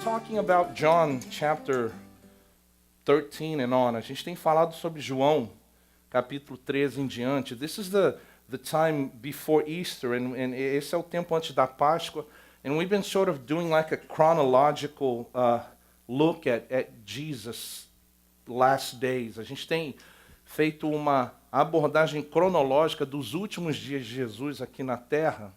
talking about John chapter 13 and on. A gente tem falado sobre João, capítulo 13 em diante. This is the time before Easter, and esse é o tempo antes da Páscoa. And we've been sort of doing like a chronological look at Jesus' last days. A gente tem feito uma abordagem cronológica dos últimos dias de Jesus aqui na Terra.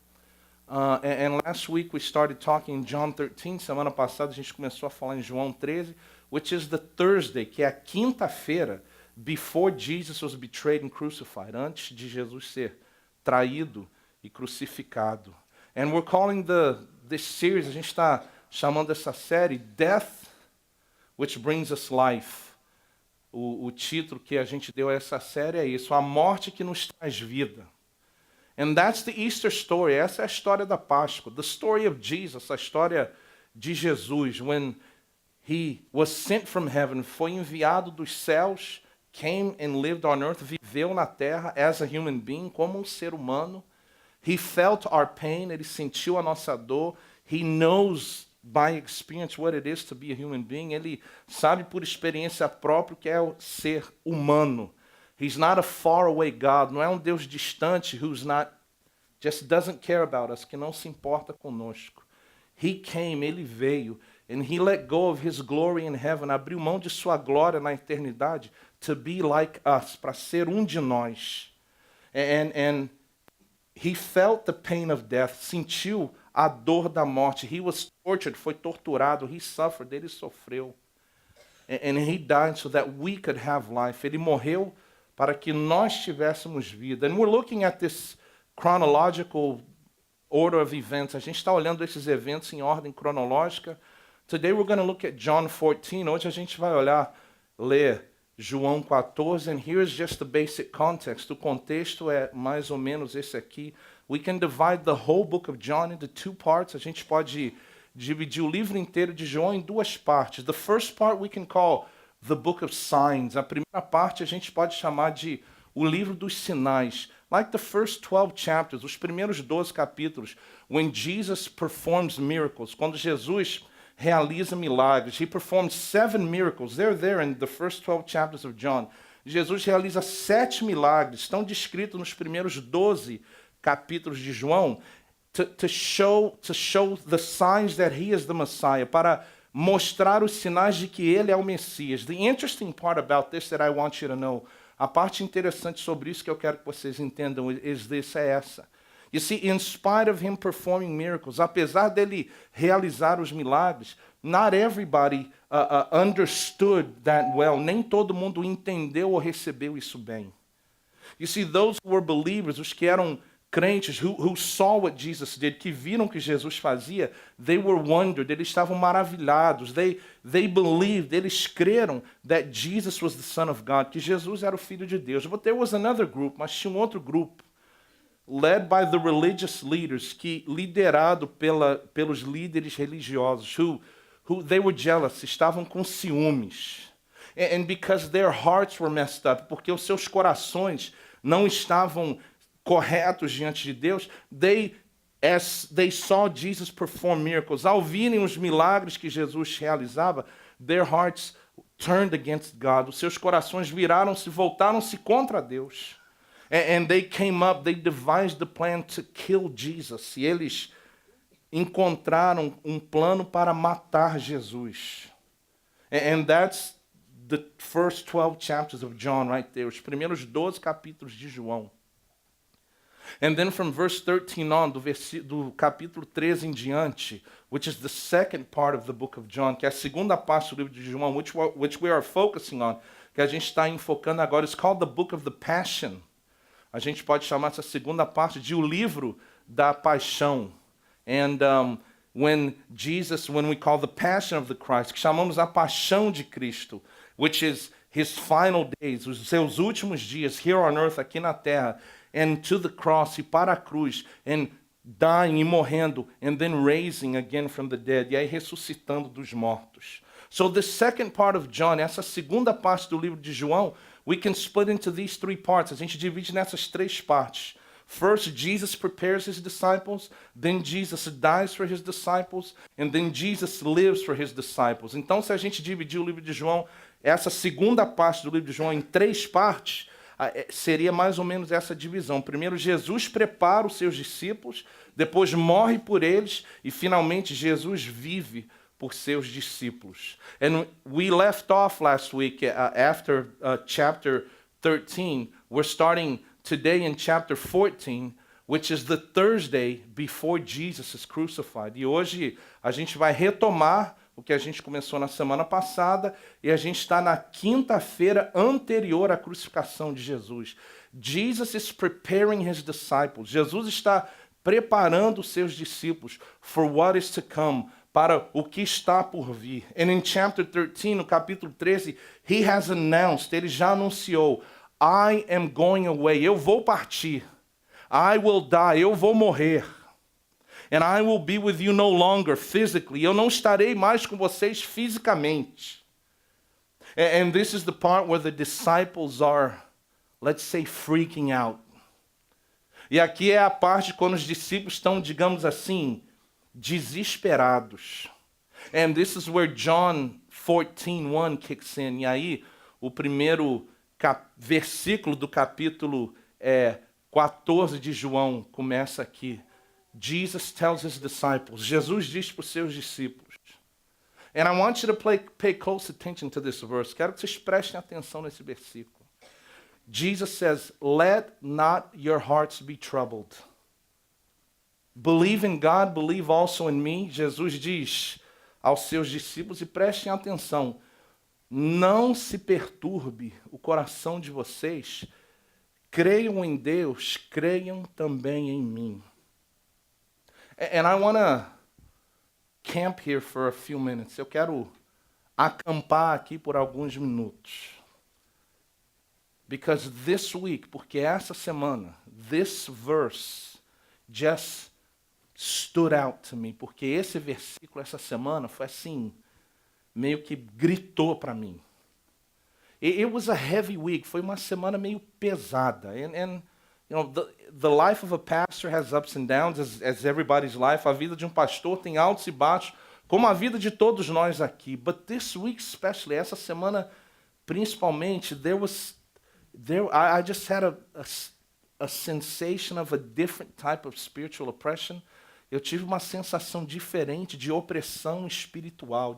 And last week we started talking in John 13. Semana passada a gente começou a falar em João 13, which is the Thursday, que é a quinta-feira before Jesus was betrayed and crucified, antes de Jesus ser traído e crucificado. And we're calling this series, a gente está chamando essa série Death, which brings us life. O título que a gente deu a essa série é isso, a morte que nos traz vida. And that's the Easter story. Essa é a história da Páscoa. The story of Jesus, a história de Jesus. When he was sent from heaven, foi enviado dos céus, came and lived on earth, viveu na terra as a human being, como um ser humano. He felt our pain, ele sentiu a nossa dor. He knows by experience what it is to be a human being. Ele sabe por experiência própria o que é o ser humano. He's not a faraway God, não é um Deus distante who's not, just doesn't care about us, que não se importa conosco. He came, ele veio, and he let go of his glory in heaven, abriu mão de sua glória na eternidade, to be like us, para ser um de nós. And he felt the pain of death, sentiu a dor da morte. He was tortured, foi torturado, he suffered, ele sofreu. And he died so that we could have life. Ele morreu para que nós tivéssemos vida. And we're looking at this chronological order of events. A gente está olhando esses eventos em ordem cronológica. Today we're going to look at John 14. Hoje a gente vai ler João 14. And here's just the basic context. O contexto é mais ou menos esse aqui. We can divide the whole book of John into two parts. A gente pode dividir o livro inteiro de João em duas partes. The first part we can call the book of signs. A primeira parte a gente pode chamar de o livro dos sinais. Like the first 12 chapters, os primeiros 12 capítulos, when Jesus performs miracles, quando Jesus realiza milagres. He performed 7 miracles. They're there in the first 12 chapters of John. Jesus realiza 7 milagres, estão descritos nos primeiros 12 capítulos de João, to show the signs that he is the Messiah, para mostrar os sinais de que ele é o Messias. The interesting part about this that I want you to know, a parte interessante sobre isso que eu quero que vocês entendam é essa. You see, in spite of him performing miracles, apesar dele realizar os milagres, not everybody understood that well. Nem todo mundo entendeu ou recebeu isso bem. You see, those who were believers, os que eram crentes, who saw what Jesus did, que viram o que Jesus fazia, they were wondered, eles estavam maravilhados, they believed, eles creram that Jesus was the Son of God, que Jesus era o Filho de Deus. But there was another group, mas tinha um outro grupo, led by the religious leaders, que liderado pelos líderes religiosos, who they were jealous, estavam com ciúmes. And because their hearts were messed up, porque os seus corações não estavam corretos diante de Deus, as they saw Jesus perform miracles, ao virem os milagres que Jesus realizava, their hearts turned against God. Os seus corações voltaram-se contra Deus. And they came up, they devised the plan to kill Jesus. E eles encontraram um plano para matar Jesus. And that's the first 12 chapters of John right there. Os primeiros 12 capítulos de João. And then from verse 13 on, do capítulo 13 em diante, which is the second part of the book of John, que é a segunda parte do livro de João, which we are focusing on, que a gente está enfocando agora, is called the book of the Passion. A gente pode chamar essa segunda parte de o livro da paixão. And when we call the Passion of the Christ, que chamamos a paixão de Cristo, which is his final days, os seus últimos dias here on earth, aqui na terra, and to the cross, e para a cruz, and dying e morrendo, and then raising again from the dead, e aí ressuscitando dos mortos. So the second part of John, essa segunda parte do livro de João, we can split into these 3 parts. A gente divide nessas 3 partes. First, Jesus prepares his disciples, then Jesus dies for his disciples, and then Jesus lives for his disciples. Então, se a gente dividir o livro de João, essa segunda parte do livro de João em 3 partes, seria mais ou menos essa divisão. Primeiro, Jesus prepara os seus discípulos, depois morre por eles, e finalmente Jesus vive por seus discípulos. And we left off last week after chapter 13. We're starting today in chapter 14, which is the Thursday before Jesus is crucified. E hoje a gente vai retomar o que a gente começou na semana passada, e a gente está na quinta-feira anterior à crucificação de Jesus. Jesus is preparing his disciples. Jesus está preparando os seus discípulos for what is to come, para o que está por vir. And in chapter 13, no capítulo 13, he has announced, ele já anunciou, I am going away, eu vou partir. I will die, eu vou morrer. And I will be with you no longer physically. Eu não estarei mais com vocês fisicamente. And this is the part where the disciples are, let's say, freaking out. E aqui é a parte quando os discípulos estão, digamos assim, desesperados. And this is where John 14:1 kicks in. E aí, o primeiro versículo do capítulo 14 de João começa aqui. Jesus tells his disciples, Jesus diz para os seus discípulos. And I want you to pay close attention to this verse. Quero que vocês prestem atenção nesse versículo. Jesus says, let not your hearts be troubled. Believe in God, believe also in me. Jesus diz aos seus discípulos, e prestem atenção, não se perturbe o coração de vocês, creiam em Deus, creiam também em mim. And I want to camp here for a few minutes. Eu quero acampar aqui por alguns minutos. Because this week, porque essa semana, this verse just stood out to me. Porque esse versículo essa semana foi assim, meio que gritou para mim. It was a heavy week. Foi uma semana meio pesada. And you know, the life of a pastor has ups and downs, as everybody's life. A vida de um pastor tem altos e baixos, como a vida de todos nós aqui. But this week especially, essa semana principalmente, I just had a sensation of a different type of spiritual oppression. Eu tive uma sensação diferente de opressão espiritual.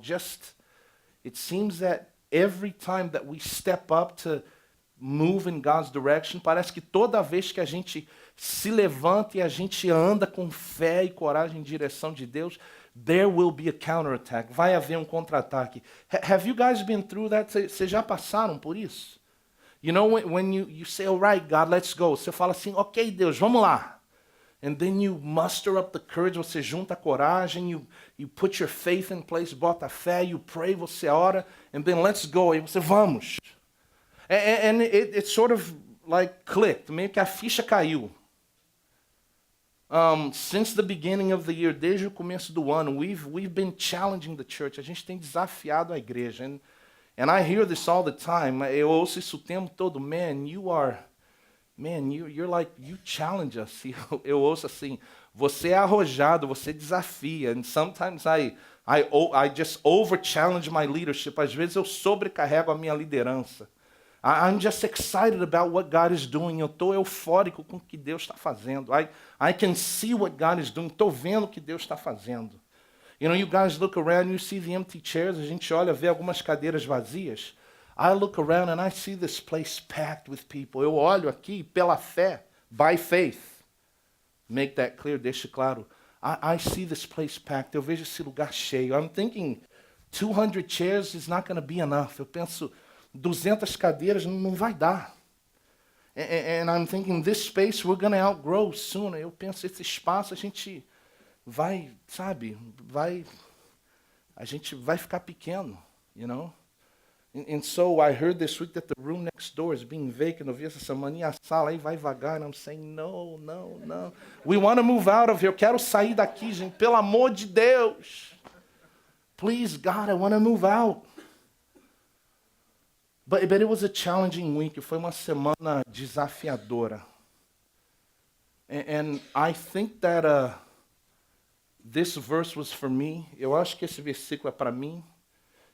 It seems that every time that we step up to move in God's direction, parece que toda vez que a gente se levanta e a gente anda com fé e coragem em direção de Deus, there will be a counterattack. Vai haver um contra-ataque. Have you guys been through that? Vocês já passaram por isso? You know, when you say, all right, God, let's go. Você fala assim, ok, Deus, vamos lá. And then you muster up the courage, você junta a coragem, you put your faith in place, bota a fé, you pray, você ora, and then let's go. E você, vamos. And it sort of like clicked, meio que a ficha caiu. Since the beginning of the year, desde o começo do ano, we've been challenging the church. A gente tem desafiado a igreja. And I hear this all the time. Eu ouço isso o tempo todo. You're like, you challenge us. Eu ouço assim, você é arrojado, você desafia. And sometimes I just over-challenge my leadership. Às vezes eu sobrecarrego a minha liderança. I'm just excited about what God is doing. Eu estou eufórico com o que Deus está fazendo. I can see what God is doing. Estou vendo o que Deus está fazendo. You know, you guys look around, you see the empty chairs. A gente olha, vê algumas cadeiras vazias. I look around and I see this place packed with people. Eu olho aqui pela fé, by faith. Make that clear, deixe claro. I see this place packed. Eu vejo esse lugar cheio. I'm thinking 200 chairs is not going to be enough. Eu penso, 200 cadeiras não vai dar. And I'm thinking, this space we're going to outgrow soon. Eu penso, esse espaço a gente vai, sabe, a gente vai ficar pequeno, you know? And so I heard this week that the room next door is being vacant. Eu vi essa semana e a sala aí vai vagar. And I'm saying, no. We want to move out of here. Eu quero sair daqui, gente. Pelo amor de Deus. Please, God, I want to move out. But it was a challenging week. Foi uma semana desafiadora. And I think that this verse was for me. Eu acho que esse versículo é para mim.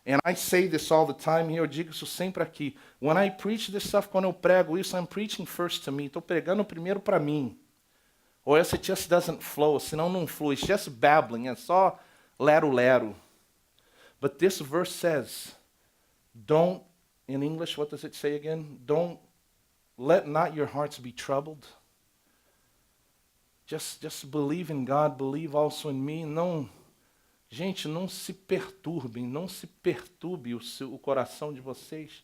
And I say this all the time here, eu digo isso sempre aqui. When I preach this stuff, quando eu prego isso, I'm preaching first to me. Estou pregando primeiro para mim. Or else it just doesn't flow, senão não flui. It's just babbling, é só lero-lero. But this verse says, don't, in English, what does it say again? Don't, let not your hearts be troubled. Just believe in God, believe also in me. Não, gente, não se perturbem, não se perturbe o coração de vocês.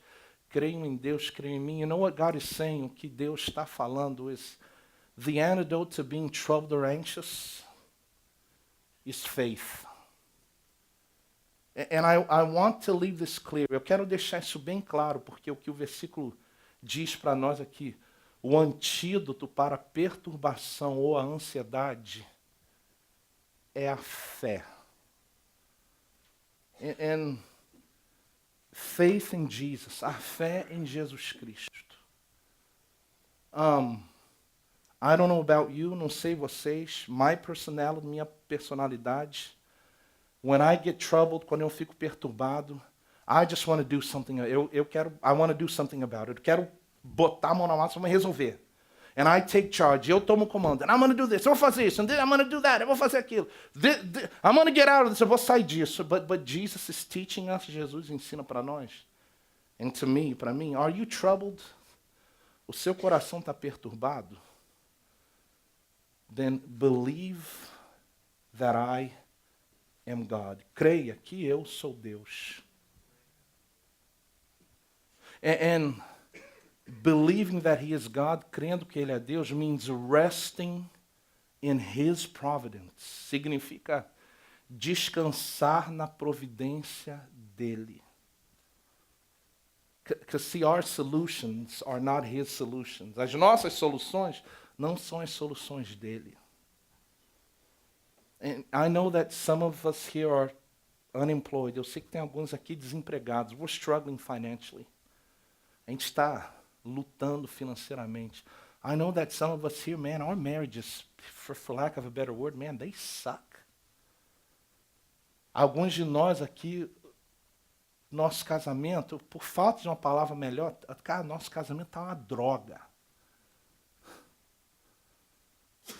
Creiam em Deus, creiam em mim. You know what God is saying? O que Deus está falando is, the antidote to being troubled or anxious is faith. And I want to leave this clear. Eu quero deixar isso bem claro, porque o que o versículo diz para nós aqui, o antídoto para a perturbação ou a ansiedade é a fé. And faith in Jesus, a fé em Jesus Cristo. I don't know about you, não sei vocês, my personality, minha personalidade, when I get troubled, quando eu fico perturbado, I just want to do something, I want to do something about it. Eu quero botar a mão na massa e resolver. And I take charge, eu tomo o comando, and I'm going to do this, eu vou fazer isso, and then I'm going to do that, eu vou fazer aquilo. I'm going to get out of this, eu vou sair disso. But Jesus is teaching us, Jesus ensina para nós, and to me, para mim, are you troubled? O seu coração está perturbado? Then believe that I am God. Creia que eu sou Deus. And believing that He is God, crendo que Ele é Deus, means resting in His providence. Significa descansar na providência dEle. Because see, our solutions are not His solutions. As nossas soluções não são as soluções dele. And I know that some of us here are unemployed. Eu sei que tem alguns aqui desempregados. We're struggling financially. A gente está lutando financeiramente. I know that some of us here, man, our marriages, for lack of a better word, man, they suck. Alguns de nós aqui, nosso casamento, por falta de uma palavra melhor, cara, nosso casamento está uma droga.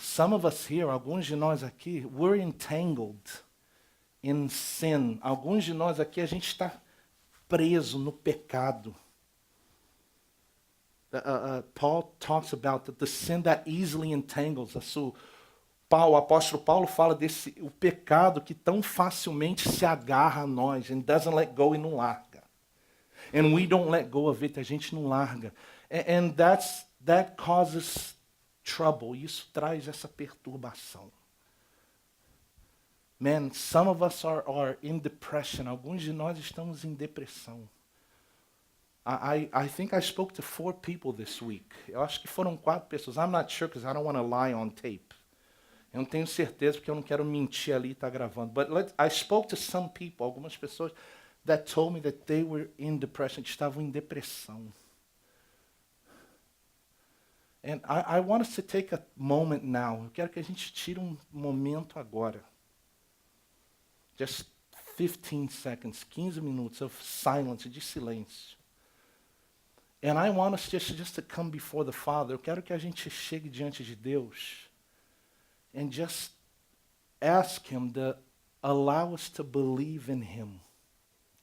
Some of us here, alguns de nós aqui, we're entangled in sin. Alguns de nós aqui, a gente está preso no pecado. Paul talks about the sin that easily entangles us. O apóstolo Paulo fala desse o pecado que tão facilmente se agarra a nós and doesn't let go e não larga. And we don't let go of it, a gente não larga. And that causes trouble. Isso traz essa perturbação. Man, some of us are in depression. Alguns de nós estamos em depressão. I think I spoke to 4 people this week. Eu acho que foram 4 pessoas. I'm not sure because I don't want to lie on tape. Eu não tenho certeza porque eu não quero mentir ali e estar gravando. But I spoke to some people, algumas pessoas, that told me that they were in depression, que estavam em depressão. And I want us to take a moment now. Eu quero que a gente tire um momento agora. Just 15 seconds, 15 minutos of silence, de silêncio. And I want us just to come before the Father. Eu quero que a gente chegue diante de Deus and just ask Him to allow us to believe in Him.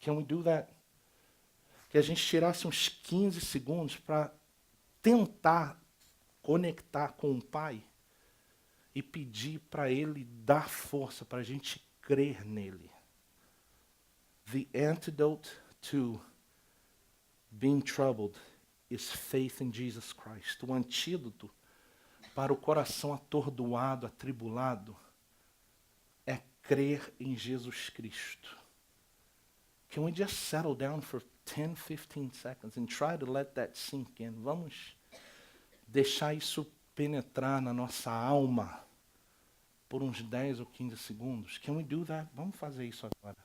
Can we do that? Que a gente tirasse uns 15 segundos para tentar conectar com o Pai e pedir para Ele dar força para a gente crer nele. The antidote to being troubled is faith in Jesus Christ. O antídoto para o coração atordoado, atribulado, é crer em Jesus Cristo. Can we just settle down for 10, 15 seconds and try to let that sink in? Vamos deixar isso penetrar na nossa alma por uns 10 ou 15 segundos. Can we do that? Vamos fazer isso agora.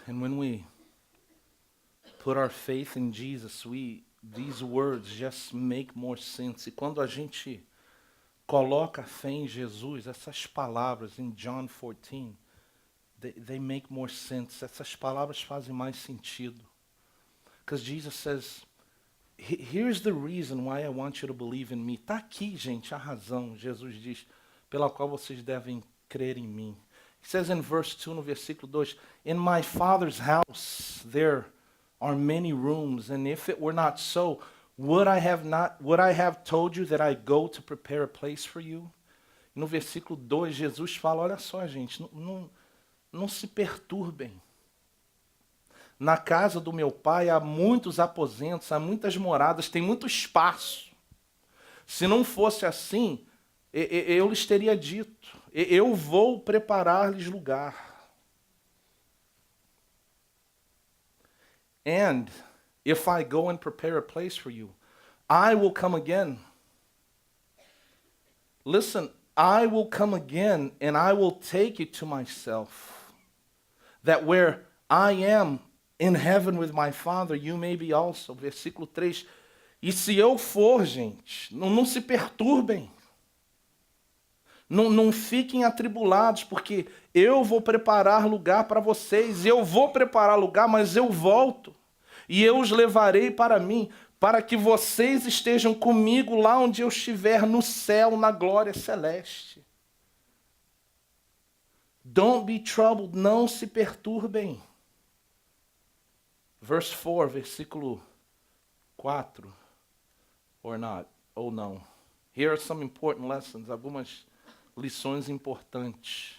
And when we put our faith in Jesus, these words just make more sense. E quando a gente coloca a fé em Jesus, essas palavras em John 14, they make more sense. Essas palavras fazem mais sentido. Because Jesus says, here's the reason why I want you to believe in me. Está aqui, gente, a razão, Jesus diz, pela qual vocês devem crer em mim. He says in verse 2, no versículo 2, in my Father's house there are many rooms, and if it were not so, would I have told you that I go to prepare a place for you? No versículo 2, Jesus fala, olha só, gente, não se perturbem. Na casa do meu pai há muitos aposentos, há muitas moradas, tem muito espaço. Se não fosse assim, eu lhes teria dito, eu vou preparar-lhes lugar. And if I go and prepare a place for you, I will come again. Listen, I will come again and I will take you to myself, that where I am in heaven with my Father, you may be also. Versículo 3. E se eu for, gente, não se perturbem. Não fiquem atribulados, porque eu vou preparar lugar para vocês. Eu vou preparar lugar, mas eu volto. E eu os levarei para mim, para que vocês estejam comigo lá onde eu estiver, no céu, na glória celeste. Don't be troubled, não se perturbem. Verse 4, versículo 4. Or not, ou não. Here are some important lessons, algumas lições importantes.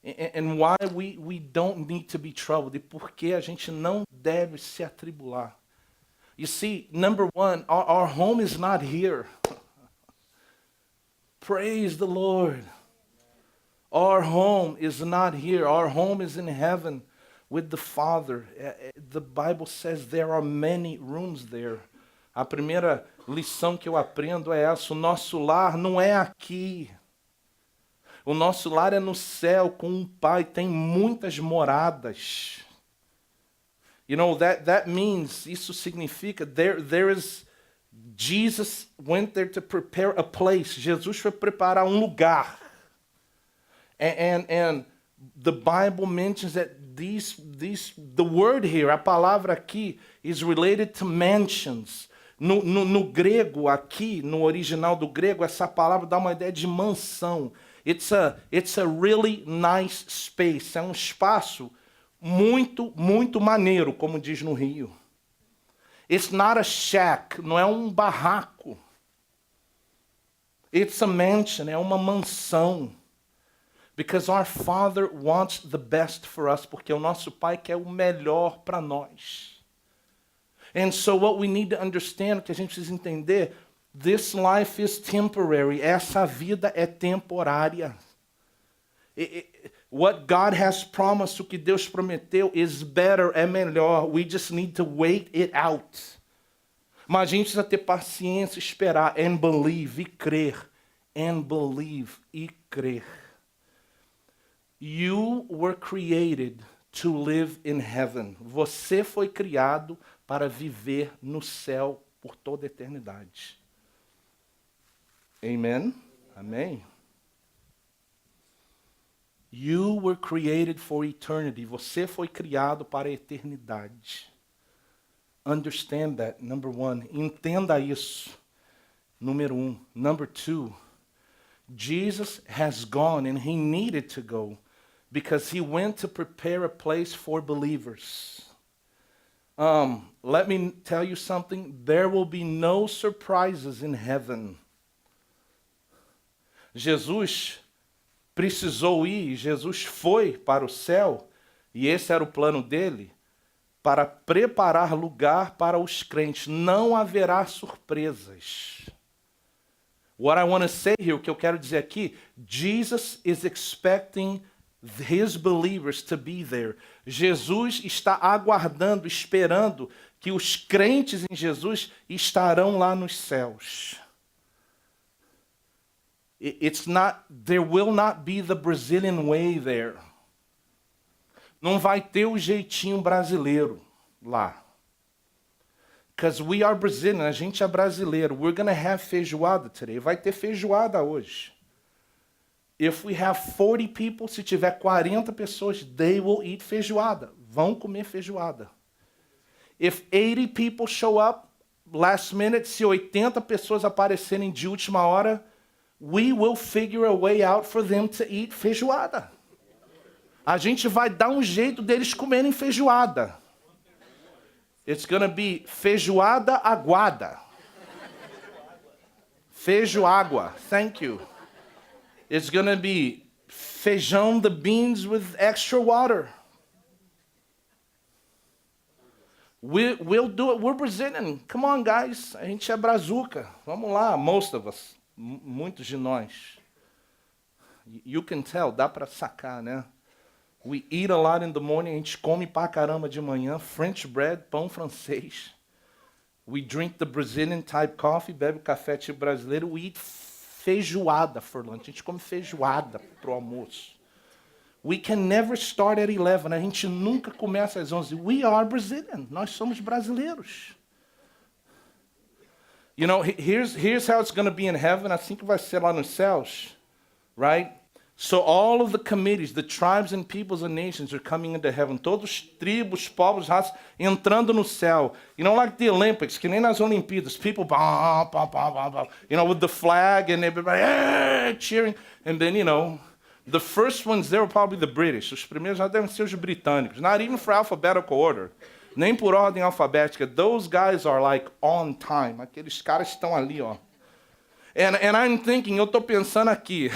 And why we don't need to be troubled, e por que a gente não deve se atribular. You see, number one, our home is not here. Praise the Lord. Our home is not here. Our home is in heaven with the Father. The Bible says there are many rooms there. A primeira lição que eu aprendo é essa: o nosso lar não é aqui. O nosso lar é no céu com um Pai, tem muitas moradas. You know, that means, isso significa, there is, Jesus went there to prepare a place. Jesus foi preparar um lugar. And the Bible mentions that the word here, a palavra aqui, is related to mansions. No grego aqui, no original do grego, essa palavra dá uma ideia de mansão. It's a really nice space. É um espaço muito, muito maneiro, como diz no Rio. It's not a shack, não é um barraco. It's a mansion, é uma mansão. Because our Father wants the best for us, porque o nosso Pai quer o melhor para nós. And so what we need to understand, o que a gente precisa entender, this life is temporary. Essa vida é temporária. What God has promised, o que Deus prometeu, is better, é melhor. We just need to wait it out. Mas a gente precisa ter paciência, esperar, and believe, e crer. And believe, e crer. You were created to live in heaven. Você foi criado para viver no céu por toda a eternidade. Amen? Amém? You were created for eternity. Você foi criado para a eternidade. Understand that, number one. Entenda isso. Número 1. Number 2. Jesus has gone and he needed to go because he went to prepare a place for believers. Let me tell you something. There will be no surprises in heaven. Jesus precisou ir, Jesus foi para o céu, e esse era o plano dele, para preparar lugar para os crentes. Não haverá surpresas. What I want to say here, o que eu quero dizer aqui, Jesus is expecting his believers to be there. Jesus está aguardando, esperando que os crentes em Jesus estarão lá nos céus. There will not be the Brazilian way there. Não vai ter o jeitinho brasileiro lá. Because we are Brazilian, a gente é brasileiro. We're gonna have feijoada today. Vai ter feijoada hoje. If we have 40 people, se tiver 40 pessoas, they will eat feijoada. Vão comer feijoada. If 80 people show up last minute, se 80 pessoas aparecerem de última hora, we will figure a way out for them to eat feijoada. A gente vai dar um jeito deles comerem feijoada. It's gonna be feijoada aguada. Feijoágua. Thank you. It's gonna be feijão the beans with extra water. We'll do it. We're Brazilian. Come on, guys. A gente é brazuca. Vamos lá, most of us. Muitos de nós. You can tell, dá para sacar, né? We eat a lot in the morning. A gente come pra caramba de manhã. French bread, pão francês. We drink the Brazilian type coffee. Bebe café tipo brasileiro. We eat feijoada for lunch. A gente come feijoada pro almoço. We can never start at 11. A gente nunca começa às 11. We are Brazilian. Nós somos brasileiros. You know, here's how it's going to be in heaven. Assim que vai ser lá nos céus, right? So all of the committees, the tribes and peoples and nations are coming into heaven. Todos os tribos, povos, raças entrando no céu. You know, like the Olympics, que nem nas Olimpíadas. People, you know, with the flag and everybody cheering. And then, you know, the first ones there were probably the British. Os primeiros já devem ser os britânicos. Not even for alphabetical order. Nem por ordem alfabética. Those guys are like on time. Aqueles caras estão ali, ó. And I'm thinking, eu estou pensando aqui,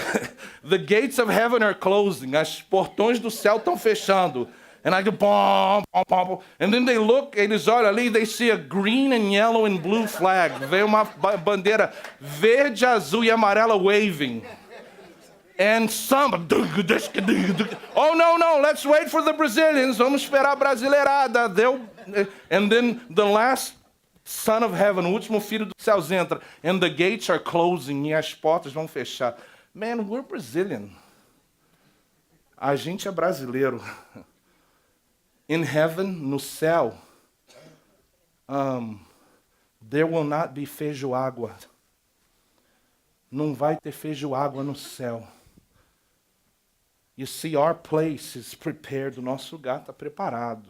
the gates of heaven are closing, as portões do céu estão fechando. And I go, bom, bom, bom. And then they look, eles olham ali, they see a green and yellow and blue flag. Vem uma bandeira verde, azul e amarela waving. And some, oh no, let's wait for the Brazilians. Vamos esperar a brasileirada. And then the last Son of Heaven, o último filho dos céus entra. And the gates are closing. E as portas vão fechar. Man, we're Brazilian. A gente é brasileiro. In heaven, no céu, there will not be feijoágua. Não vai ter feijoágua no céu. You see, our place is prepared. O nosso lugar está preparado.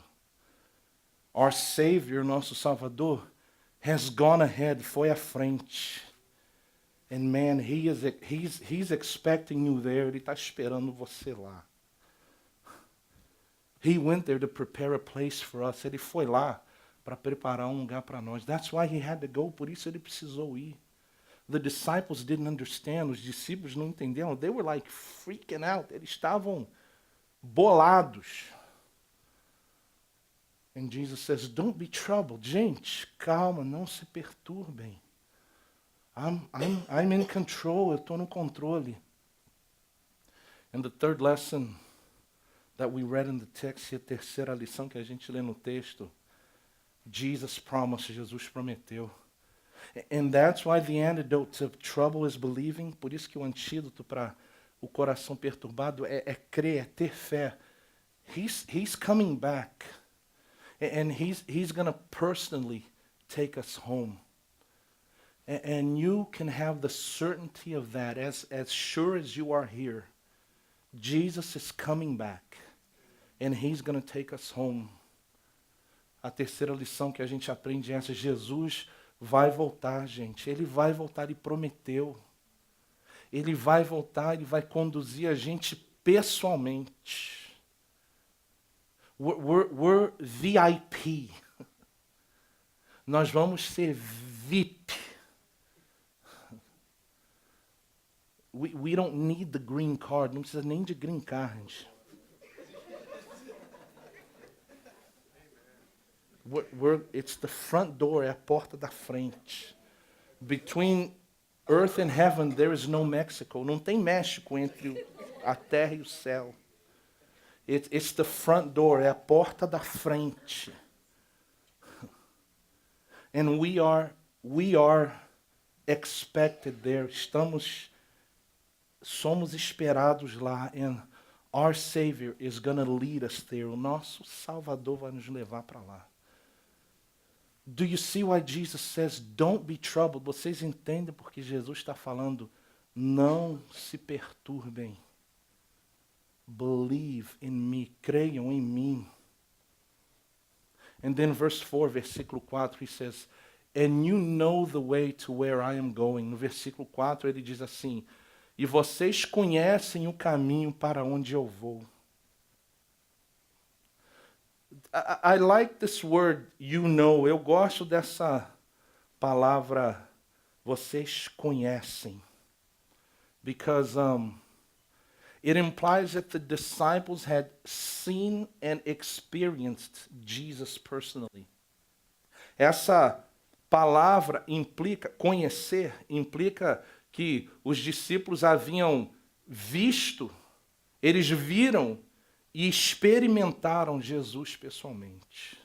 Our Savior, nosso Salvador, has gone ahead, foi à frente. And man, he's expecting you there. Ele está esperando você lá. He went there to prepare a place for us. Ele foi lá para preparar um lugar para nós. That's why he had to go. Por isso ele precisou ir. The disciples didn't understand. Os discípulos não entenderam. They were like freaking out. Eles estavam bolados. And Jesus says, don't be troubled. Gente, calma, não se perturbem. I'm in control, eu estou no controle. And the third lesson that we read in the text, e a terceira lição que a gente lê no texto, Jesus promised, Jesus prometeu. And that's why the antidote to trouble is believing. Por isso que o antídoto para o coração perturbado é crer, é ter fé. He's coming back. And he's going to personally take us home. And you can have the certainty of that as sure as you are here. Jesus is coming back. And he's going to take us home. A terceira lição que a gente aprende é essa. Jesus vai voltar, gente. Ele vai voltar, ele prometeu. Ele vai voltar, ele vai conduzir a gente pessoalmente. We're VIP. Nós vamos ser VIP. We don't need the green card. Não precisa nem de green card. It's the front door, é a porta da frente. Between earth and heaven, there is no Mexico. Não tem México entre a terra e o céu. It's the front door, é a porta da frente. And we are expected there. Somos esperados lá. And Our Savior is going to lead us there. O nosso Salvador vai nos levar para lá. Do you see why Jesus says, don't be troubled? Vocês entendem porque Jesus está falando, não se perturbem. Believe in me, creiam em mim. And then verse 4, versículo 4, he says, and you know the way to where I am going. No versículo 4 ele diz assim, e vocês conhecem o caminho para onde eu vou. I like this word, you know. Eu gosto dessa palavra, vocês conhecem. Because it implies that the disciples had seen and experienced Jesus personally. Essa palavra implica, conhecer, implica que os discípulos haviam visto, eles viram e experimentaram Jesus pessoalmente.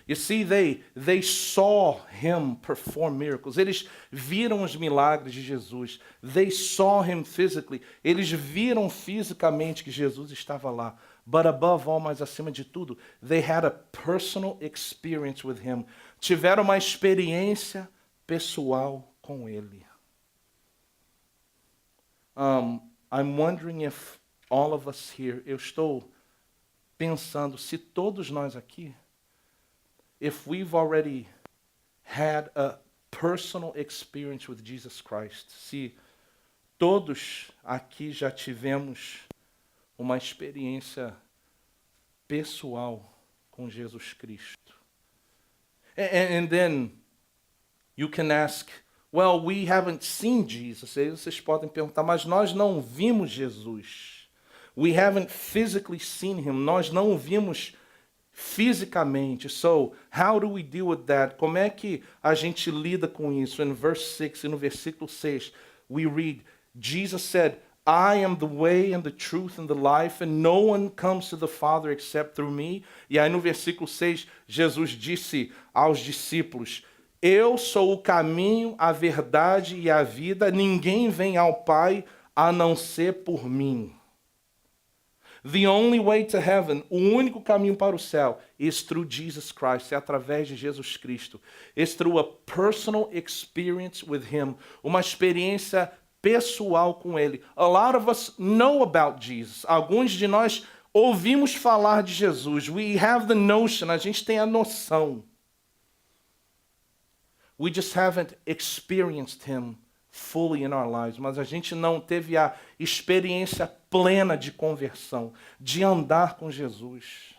You see, they saw him perform miracles. Eles viram os milagres de Jesus. They saw him physically. Eles viram fisicamente que Jesus estava lá. But above all, mas acima de tudo, they had a personal experience with him. Tiveram uma experiência pessoal com ele. I'm wondering if all of us here, eu estou pensando se todos nós aqui, if we've already had a personal experience with Jesus Christ, se todos aqui já tivemos uma experiência pessoal com Jesus Cristo. And then you can ask, well, we haven't seen Jesus. Aí vocês podem perguntar, mas nós não vimos Jesus. We haven't physically seen him. Nós não o vimos fisicamente. So, how do we deal with that? Como é que a gente lida com isso? In verse 6, e no versículo 6, we read, Jesus said, I am the way and the truth and the life, and no one comes to the Father except through me. E aí no versículo 6, Jesus disse aos discípulos, eu sou o caminho, a verdade e a vida, ninguém vem ao Pai a não ser por mim. The only way to heaven, o único caminho para o céu, is through Jesus Christ, é através de Jesus Cristo. It's through a personal experience with him, uma experiência pessoal com ele. A lot of us know about Jesus. Alguns de nós ouvimos falar de Jesus. We have the notion, a gente tem a noção. We just haven't experienced him fully in our lives, mas a gente não teve a experiência plena de conversão, de andar com Jesus.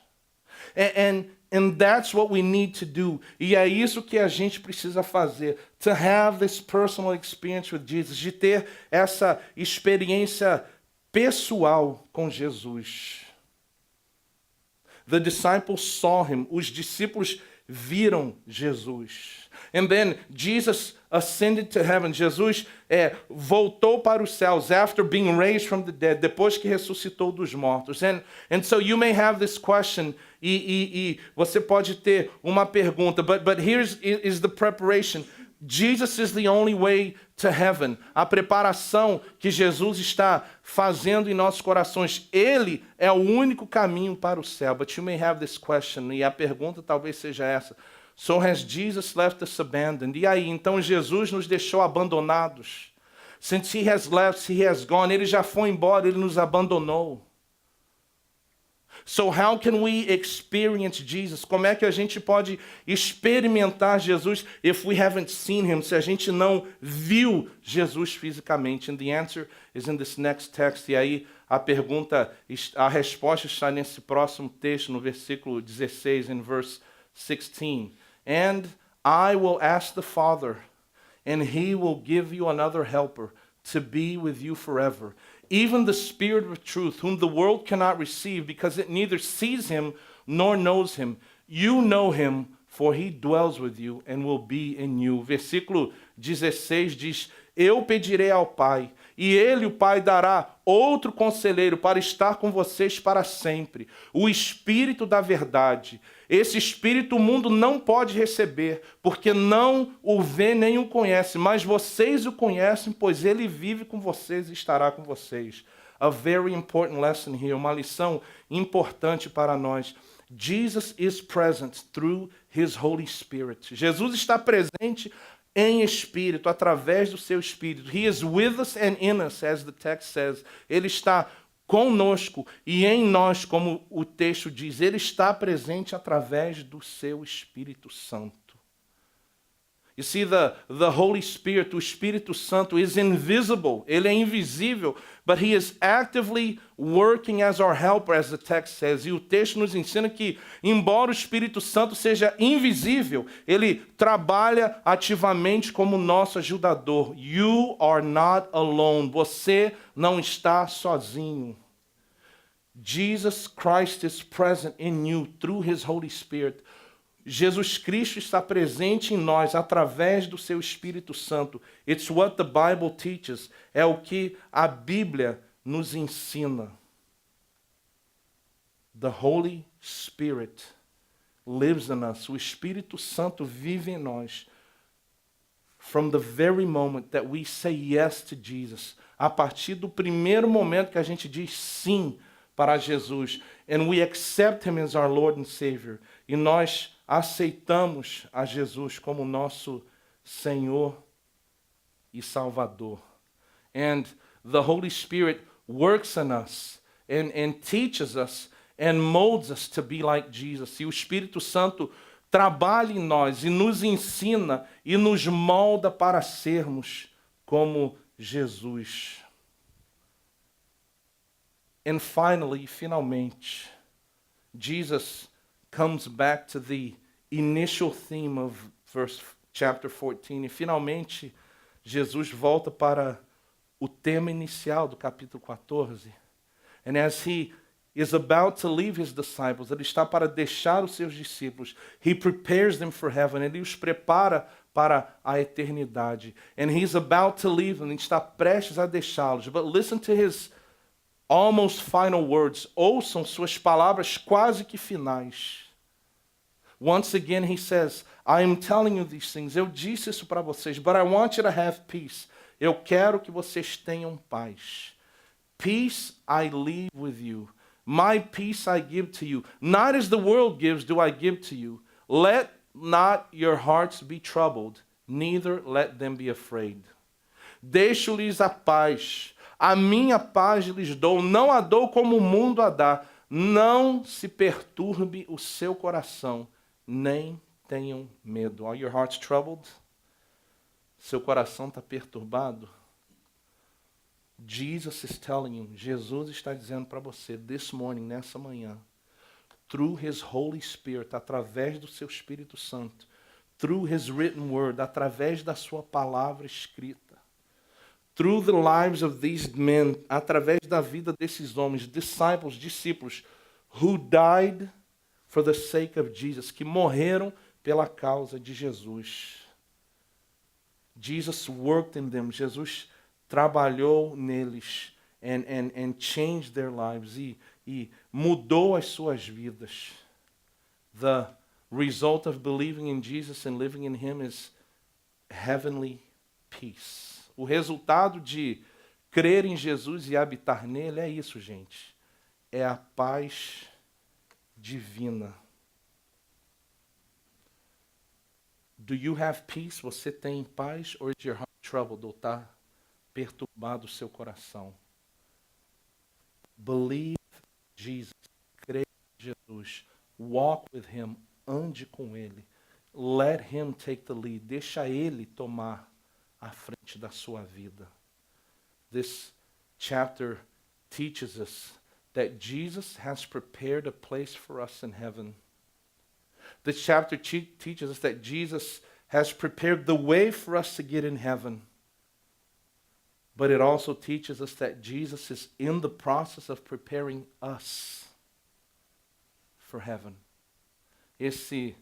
And that's what we need to do. E é isso que a gente precisa fazer. To have this personal experience with Jesus, de ter essa experiência pessoal com Jesus. The disciples saw him. Os discípulos viram Jesus. And then Jesus ascended to heaven. Jesus voltou para os céus after being raised from the dead, depois que ressuscitou dos mortos. And so you may have this question, e você pode ter uma pergunta, but here's is the preparation. Jesus is the only way to heaven. A preparação que Jesus está fazendo em nossos corações, ele é o único caminho para o céu. But you may have this question, e a pergunta talvez seja essa. So has Jesus left us abandoned? E aí, então Jesus nos deixou abandonados? Since he has left, he has gone. Ele já foi embora, ele nos abandonou. So how can we experience Jesus? Como é que a gente pode experimentar Jesus if we haven't seen him? Se a gente não viu Jesus fisicamente? And the answer is in this next text. E aí a resposta está nesse próximo texto, no versículo 16, in verse 16. And I will ask the Father, and he will give you another helper to be with you forever. Even the Spirit of truth, whom the world cannot receive, because it neither sees him nor knows him. You know him, for he dwells with you and will be in you. Versículo 16 diz, eu pedirei ao Pai, e ele, o Pai, dará outro conselheiro para estar com vocês para sempre. O Espírito da verdade. Esse Espírito o mundo não pode receber, porque não o vê nem o conhece, mas vocês o conhecem, pois ele vive com vocês e estará com vocês. a very important lesson here, uma lição importante para nós. Jesus is present through his Holy Spirit. Jesus está presente em espírito, através do seu espírito. He is with us and in us, as the text says. Ele está conosco e em nós, como o texto diz. Ele está presente através do seu Espírito Santo. You see, the Holy Spirit, o Espírito Santo, is invisible. Ele é invisível, but he is actively working as our helper, as the text says. E o texto nos ensina que, embora o Espírito Santo seja invisível, ele trabalha ativamente como nosso ajudador. You are not alone. Você não está sozinho. Jesus Christ is present in you through his Holy Spirit. Jesus Cristo está presente em nós através do seu Espírito Santo. It's what the Bible teaches. É o que a Bíblia nos ensina. The Holy Spirit lives in us. O Espírito Santo vive em nós. From the very moment that we say yes to Jesus. A partir do primeiro momento que a gente diz sim para Jesus. And we accept him as our Lord and Savior. E nós aceitamos a Jesus como nosso Senhor e Salvador. And the Holy Spirit works in us and teaches us and molds us to be like Jesus. E o Espírito Santo trabalha em nós e nos ensina e nos molda para sermos como Jesus. And finalmente, Jesus comes back to the initial theme of chapter 14. E finalmente, Jesus volta para o tema inicial do capítulo 14. And as he is about to leave his disciples, ele está para deixar os seus discípulos. He prepares them for heaven. Ele os prepara para a eternidade. And he's about to leave them. Ele está prestes a deixá-los. But listen to his almost final words. Ouçam suas palavras quase que finais. Once again he says, I am telling you these things. Eu disse isso para vocês, but I want you to have peace. Eu quero que vocês tenham paz. Peace I leave with you. My peace I give to you. Not as the world gives do I give to you. Let not your hearts be troubled, neither let them be afraid. Deixo-lhes a paz. A minha paz lhes dou, não a dou como o mundo a dá. Não se perturbe o seu coração, nem tenham medo. Are your hearts troubled? Seu coração está perturbado? Jesus is telling you, Jesus está dizendo para você, this morning, nessa manhã, through his Holy Spirit, através do seu Espírito Santo, through his written word, através da sua palavra escrita, through the lives of these men, através da vida desses homens, discípulos, who died for the sake of Jesus, que morreram pela causa de Jesus. Jesus worked in them. Jesus trabalhou neles and changed their lives e mudou as suas vidas. The result of believing in Jesus and living in him is heavenly peace. O resultado de crer em Jesus e habitar nele é isso, gente. É a paz divina. Do you have peace? Você tem paz? Or is your heart troubled? Ou está perturbado o seu coração? Believe Jesus. Creia em Jesus. Walk with him. Ande com ele. Let him take the lead. Deixa ele tomar a frente da sua vida. This chapter teaches us that Jesus has prepared a place for us in heaven. This chapter teaches us that Jesus has prepared the way for us to get in heaven. But it also teaches us that Jesus is in the process of preparing us for heaven. Esse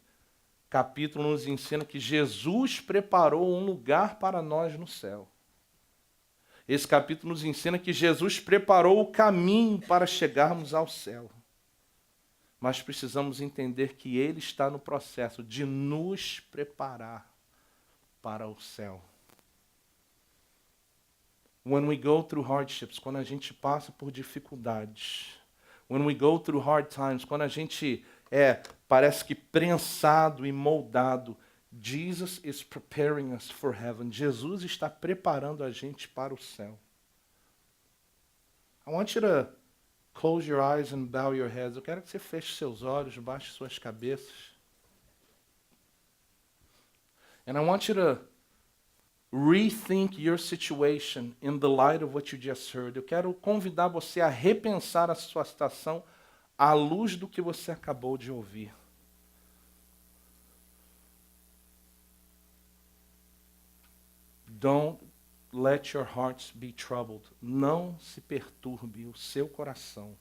capítulo nos ensina que Jesus preparou um lugar para nós no céu. Esse capítulo nos ensina que Jesus preparou o caminho para chegarmos ao céu. Mas precisamos entender que ele está no processo de nos preparar para o céu. When we go through hardships, quando a gente passa por dificuldades. When we go through hard times, quando a gente parece que prensado e moldado. Jesus is preparing us for heaven. Jesus está preparando a gente para o céu. I want you to close your eyes and bow your heads. Eu quero que você feche seus olhos, baixe suas cabeças. And I want you to rethink your situation in the light of what you just heard. Eu quero convidar você a repensar a sua situação à luz do que você acabou de ouvir. Don't let your hearts be troubled. Não se perturbe o seu coração.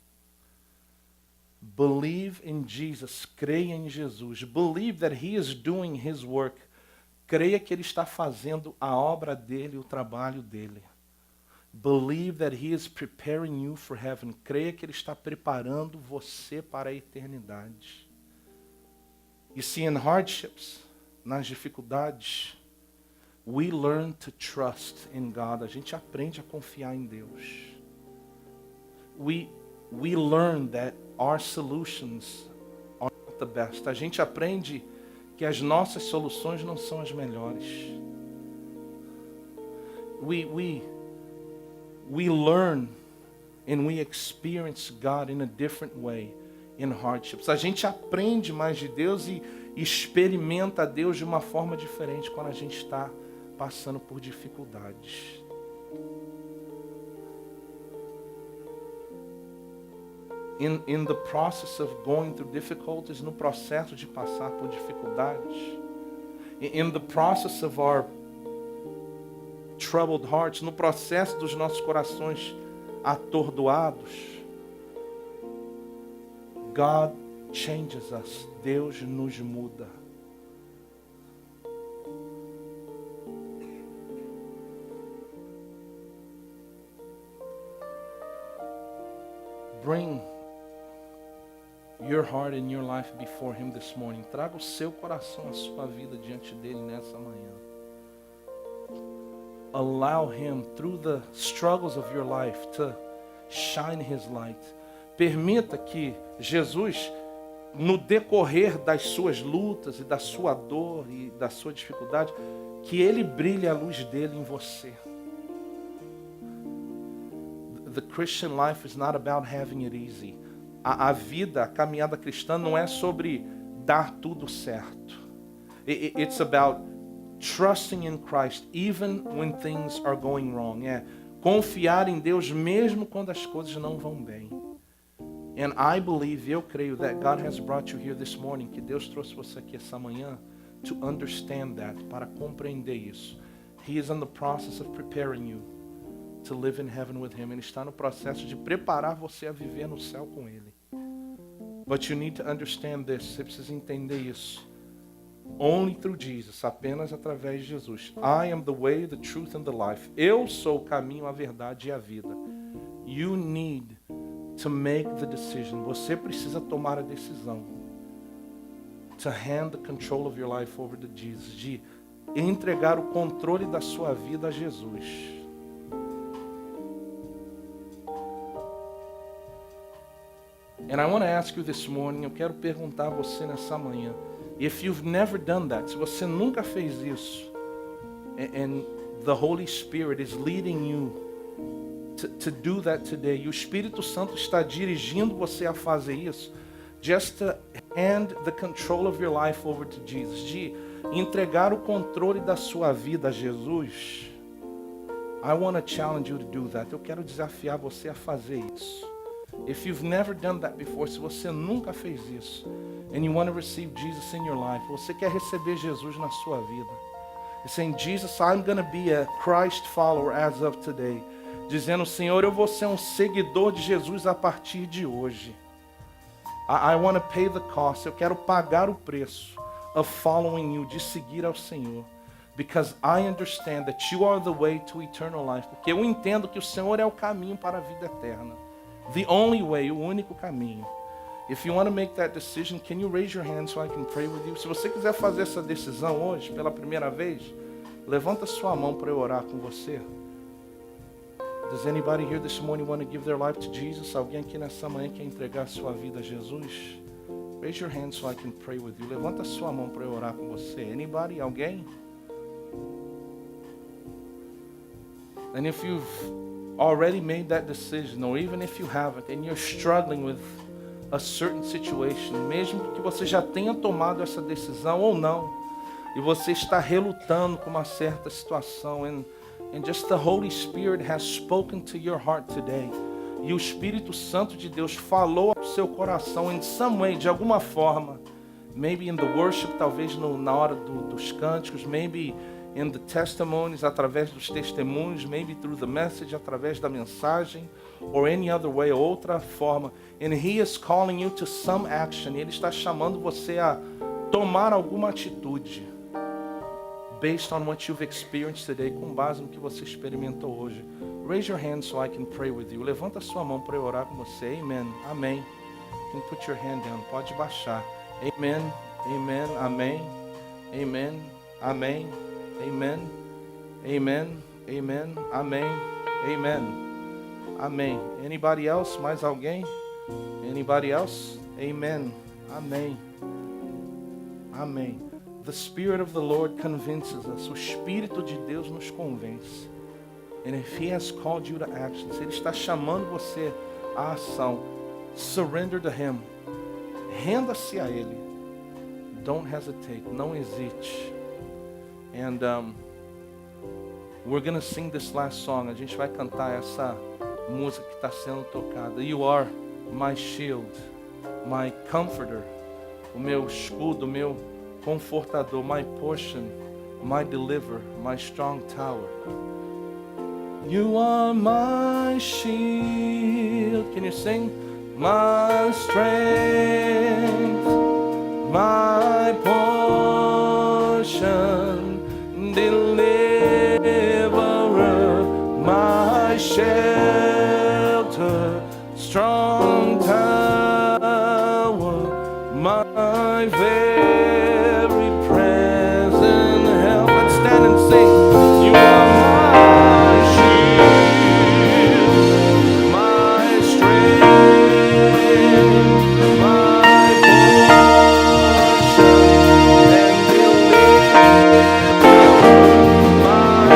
Believe in Jesus. Creia em Jesus. Believe that He is doing His work. Creia que Ele está fazendo a obra dEle, o trabalho dEle. Believe that He is preparing you for heaven. Creia que Ele está preparando você para a eternidade. You see, in hardships, nas dificuldades, we learn to trust in God. A gente aprende a confiar em Deus. We learn that our solutions are not the best. A gente aprende que as nossas soluções não são as melhores. We learn and we experience God in a different way in hardships. A gente aprende mais de Deus e experimenta Deus de uma forma diferente quando a gente está passando por dificuldades. In the process of going through difficulties, no processo de passar por dificuldades, in the process of our troubled hearts, no processo dos nossos corações atordoados, God changes us. Deus nos muda. Bring your heart and your life before Him this morning. Traga o seu coração, a sua vida diante dele nessa manhã. Allow Him, through the struggles of your life, to shine His light. Permita que Jesus, no decorrer das suas lutas e da sua dor e da sua dificuldade, que Ele brilhe a luz dele em você. The Christian life is not about having it easy. A vida, a caminhada cristã não é sobre dar tudo certo. It's about trusting in Christ even when things are going wrong. É confiar em Deus mesmo quando as coisas não vão bem. And I believe, eu creio that God has brought you here this morning, que Deus trouxe você aqui essa manhã to understand that, para compreender isso. He is in the process of preparing you to live in heaven with Him. Ele está no processo de preparar você a viver no céu com Ele. But you need to understand this. Você precisa entender isso. Only through Jesus, apenas através de Jesus. I am the way, the truth and the life. Eu sou o caminho, a verdade e a vida. You need to make the decision. Você precisa tomar a decisão. To hand the control of your life over to Jesus. De entregar o controle da sua vida a Jesus. And I want to ask you this morning, eu quero perguntar a você nessa manhã, if you've never done that, se você nunca fez isso, and the Holy Spirit is leading you to do that today, e o Espírito Santo está dirigindo você a fazer isso, just to hand the control of your life over to Jesus, de entregar o controle da sua vida a Jesus, I want to challenge you to do that. Eu quero desafiar você a fazer isso. If you've never done that before, se você nunca fez isso, and you want to receive Jesus in your life, você quer receber Jesus na sua vida, e saying, Jesus, I'm going to be a Christ follower as of today, dizendo, Senhor, eu vou ser um seguidor de Jesus a partir de hoje. I want to pay the cost, eu quero pagar o preço of following you, de seguir ao Senhor, because I understand that you are the way to eternal life, porque eu entendo que o Senhor é o caminho para a vida eterna. The only way, o único caminho. If you want to make that decision, can you raise your hand so I can pray with you? Se você quiser fazer essa decisão hoje, pela primeira vez, levanta sua mão para eu orar com você. Does anybody here this morning want to give their life to Jesus? Alguém aqui nessa manhã quer entregar sua vida a Jesus? Raise your hand so I can pray with you. Levanta sua mão para eu orar com você. Anybody? Alguém? And if you've already made that decision, or even if you haven't, and you're struggling with a certain situation, mesmo que você já tenha tomado essa decisão ou não, e você está relutando com uma certa situação, and just the Holy Spirit has spoken to your heart today, e o Espírito Santo de Deus falou ao seu coração in some way, de alguma forma, maybe in the worship, talvez na hora dos cânticos, maybe in the testimonies, através dos testemunhos, maybe through the message, através da mensagem, or any other way, outra forma. And He is calling you to some action. Ele está chamando você a tomar alguma atitude, based on what you've experienced today, com base no que você experimentou hoje. Raise your hand so I can pray with you. Levanta sua mão para eu orar com você. Amen. Amém. You can put your hand down. Pode baixar. Amen. Amen. Amém. Amen. Amém. Amen. Amen. Amen. Amém. Amen. Amém. Anybody else? Mais alguém? Anybody else? Amen. Amém. Amém. The Spirit of the Lord convinces us. O Espírito de Deus nos convence. And if He has called you to action, se Ele está chamando você à ação, surrender to Him. Renda-se a Ele. Don't hesitate. Não hesite. And we're going to sing this last song. A gente vai cantar essa música que está sendo tocada. You are my shield, my comforter. O meu escudo, o meu confortador, my portion, my deliverer, my strong tower. You are my shield. Can you sing? My strength, my portion, deliverer, my shelter, strong tower, my very present help. Let's stand and sing. You are my shield, my strength, my portion, and deliverer, my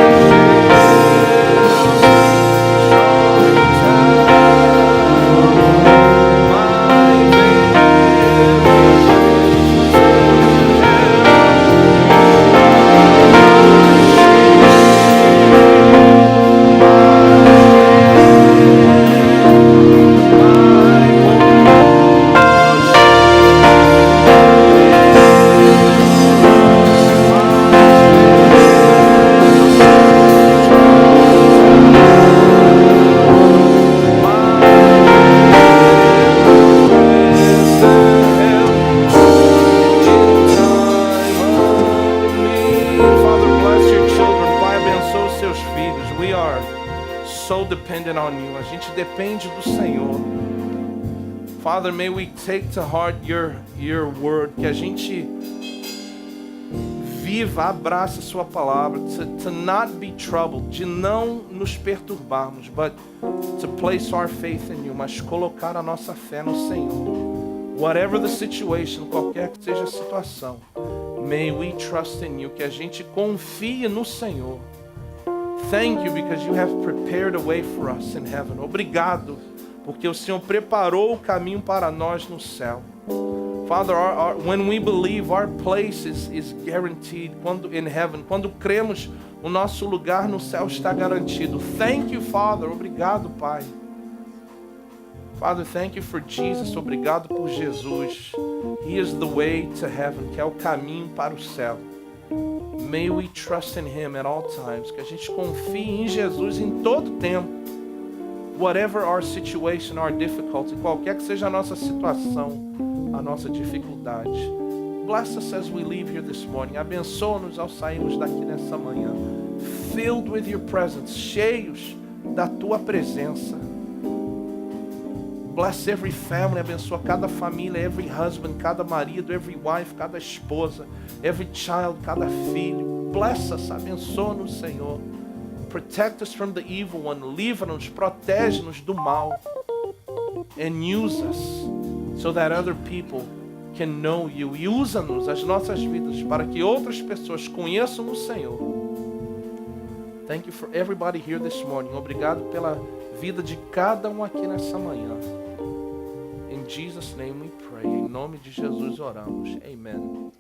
dependent on you. A gente depende do Senhor. Father, may we take to heart your word. Que a gente viva, abraça a sua palavra. To not be troubled. De não nos perturbarmos. But to place our faith in you. Mas colocar a nossa fé no Senhor. Whatever the situation, qualquer que seja a situação. May we trust in you. Que a gente confie no Senhor. Thank you because you have prepared a way for us in heaven. Obrigado, porque o Senhor preparou o caminho para nós no céu. Father, when we believe, our place is guaranteed in heaven. Quando cremos, o nosso lugar no céu está garantido. Thank you, Father. Obrigado, Pai. Father, thank you for Jesus. Obrigado por Jesus. He is the way to heaven, que é o caminho para o céu. May we trust in Him at all times. Que a gente confie em Jesus em todo tempo. Whatever our situation, our difficulty, qualquer que seja a nossa situação, a nossa dificuldade. Bless us as we leave here this morning. Abençoa-nos ao sairmos daqui nessa manhã. Filled with your presence, cheios da Tua presença. Bless every family, abençoa cada família, every husband, cada marido, every wife, cada esposa, every child, cada filho. Bless us, abençoa-nos, Senhor. Protect us from the evil one. Livra-nos, protege-nos do mal. And use us so that other people can know you. E usa-nos, as nossas vidas, para que outras pessoas conheçam o Senhor. Thank you for everybody here this morning. Obrigado pela vida de cada um aqui nessa manhã. In Jesus' name we pray. Em nome de Jesus oramos. Amen.